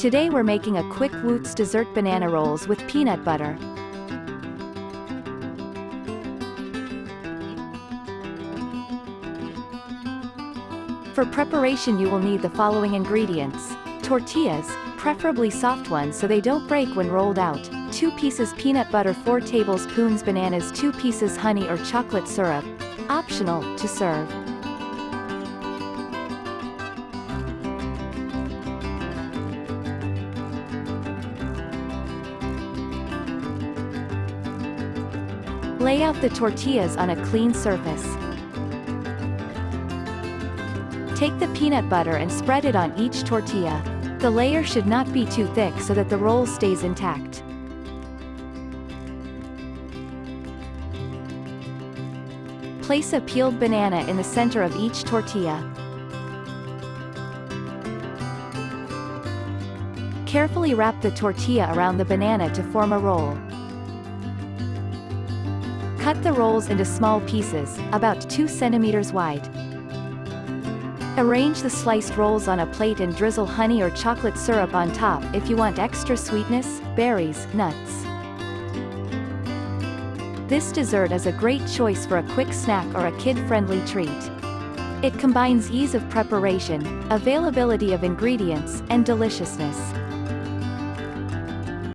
Today we're making a quick Woots dessert banana rolls with peanut butter. For preparation you will need the following ingredients: tortillas, preferably soft ones so they don't break when rolled out, 2 pieces peanut butter, 4 tablespoons bananas, 2 pieces honey or chocolate syrup, optional, to serve. Lay out the tortillas on a clean surface. Take the peanut butter and spread it on each tortilla. The layer should not be too thick so that the roll stays intact. Place a peeled banana in the center of each tortilla. Carefully wrap the tortilla around the banana to form a roll. Cut the rolls into small pieces, about 2 centimeters wide. Arrange the sliced rolls on a plate and drizzle honey or chocolate syrup on top if you want extra sweetness, berries, nuts. This dessert is a great choice for a quick snack or a kid-friendly treat. It combines ease of preparation, availability of ingredients, and deliciousness.